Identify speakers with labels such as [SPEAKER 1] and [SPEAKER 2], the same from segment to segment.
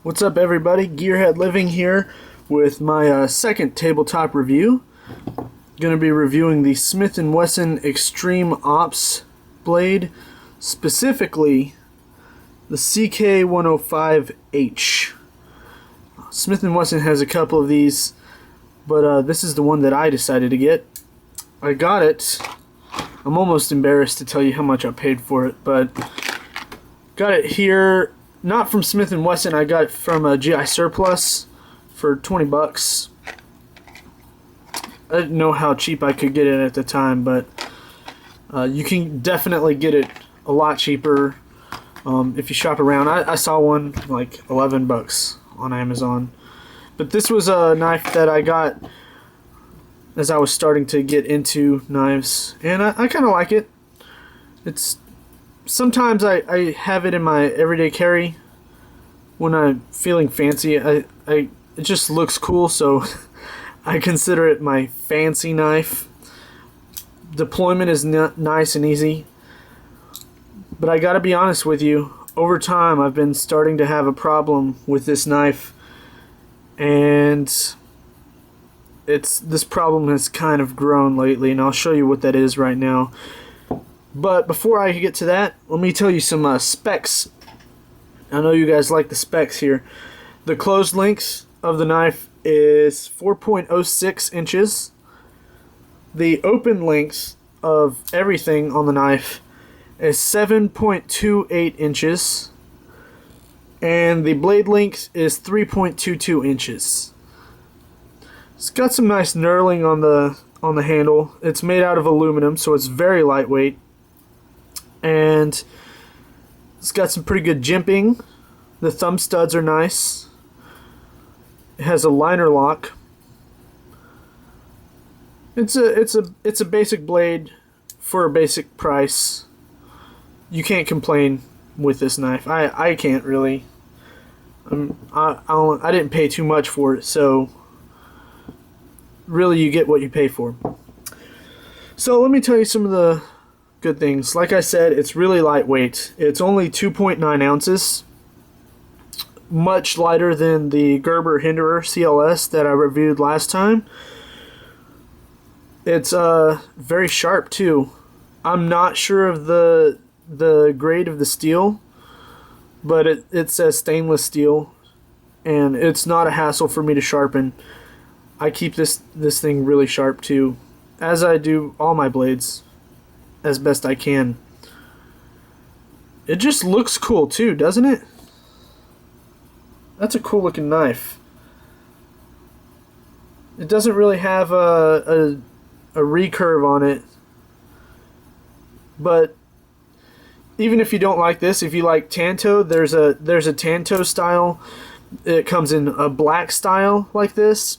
[SPEAKER 1] What's up, everybody? Gearhead Living here with my second tabletop review. Going to be reviewing the Smith & Wesson Extreme Ops blade, specifically the CK105H. Smith & Wesson has a couple of these, but this is the one that I decided to get. I got it. I'm almost embarrassed to tell you how much I paid for it, but got it here. Not from Smith & Wesson, I got it from a GI Surplus for 20 bucks. I didn't know how cheap I could get it at the time, but you can definitely get it a lot cheaper if you shop around. I saw one like 11 bucks on Amazon. But this was a knife that I got as I was starting to get into knives, and I kind of like it. It's sometimes I have it in my everyday carry when I'm feeling fancy. It just looks cool, so I consider it my fancy knife. Deployment is nice and easy, but I gotta be honest with you, over time I've been starting to have a problem with this knife, and this problem has kind of grown lately, and I'll show you what that is right now. But before I get to that, let me tell you some specs. I know you guys like the specs here. The closed length of the knife is 4.06 inches. The open length of everything on the knife is 7.28 inches. And the blade length is 3.22 inches. It's got some nice knurling on the handle. It's made out of aluminum, so it's very lightweight. And it's got some pretty good jimping. The thumb studs are nice. It has a liner lock. It's a basic blade for a basic price. You can't complain with this knife. I can't really. I didn't pay too much for it, so really you get what you pay for. So let me tell you some of the good things. Like I said, it's really lightweight. It's only 2.9 ounces. Much lighter than the Gerber Hinderer CLS that I reviewed last time. It's very sharp too. I'm not sure of the grade of the steel, but it says stainless steel, and it's not a hassle for me to sharpen. I keep this thing really sharp too, as I do all my blades, as best I can. It just looks cool too, doesn't it? That's a cool looking knife. It doesn't really have a recurve on it, but even if you don't like this, if you like Tanto, there's a Tanto style. It comes in a black style like this.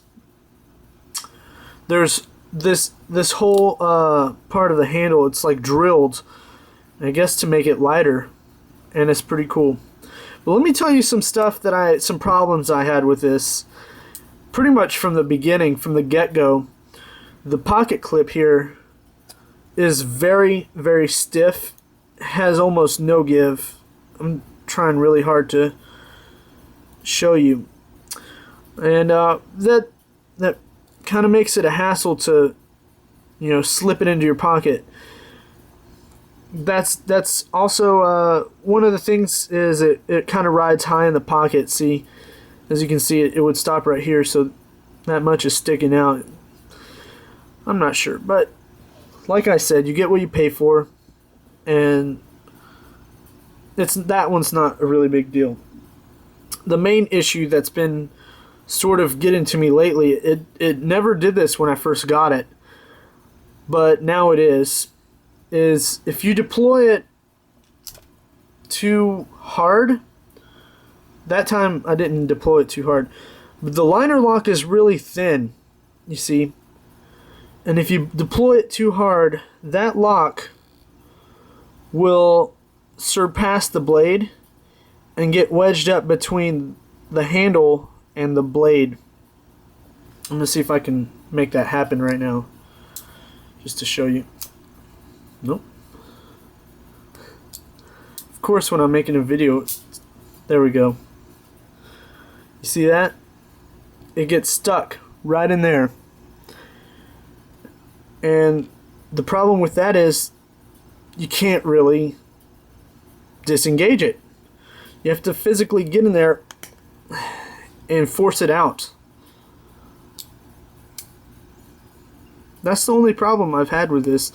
[SPEAKER 1] There's this whole part of the handle, it's like drilled, I guess, to make it lighter, and it's pretty cool. But let me tell you some stuff some problems I had with this. Pretty much from the beginning, from the get-go. The pocket clip here is very, very stiff. Has almost no give. I'm trying really hard to show you, and that kind of makes it a hassle to, slip it into your pocket. That's also one of the things is it kind of rides high in the pocket. See, as you can see, it would stop right here, so that much is sticking out. I'm not sure, but like I said, you get what you pay for, and that one's not a really big deal. The main issue that's been sort of getting to me lately, it never did this when I first got it, but now it is if you deploy it too hard. That time I didn't deploy it too hard, but the liner lock is really thin, you see, and if you deploy it too hard, that lock will surpass the blade and get wedged up between the handle and the blade. I'm gonna see if I can make that happen right now, just to show you. Nope. Of course, when I'm making a video, there we go. You see that? It gets stuck right in there. And the problem with that is you can't really disengage it. You have to physically get in there and force it out. That's the only problem I've had with this.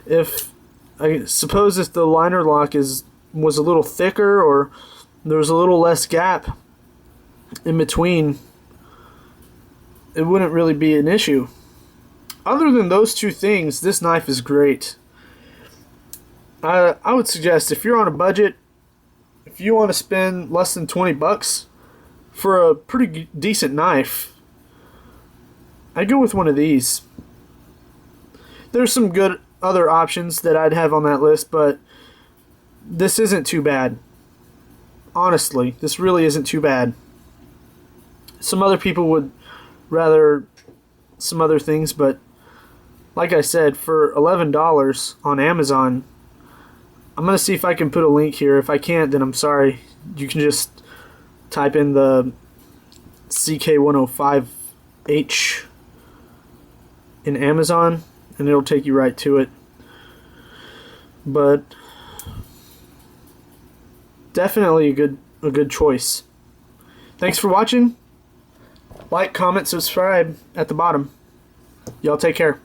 [SPEAKER 1] If I suppose if the liner lock was a little thicker, or there was a little less gap in between, it wouldn't really be an issue. Other than those two things, this knife is great. I would suggest, if you're on a budget, if you want to spend less than 20 bucks for a pretty decent knife, I'd go with one of these. There's some good other options that I'd have on that list, but this isn't too bad. Honestly, this really isn't too bad. Some other people would rather some other things, but like I said, for $11 on Amazon, I'm going to see if I can put a link here. If I can't, then I'm sorry. You can just type in the CK105H in Amazon, and it'll take you right to it. But definitely a good choice. Thanks for watching. Like, comment, subscribe at the bottom. Y'all take care.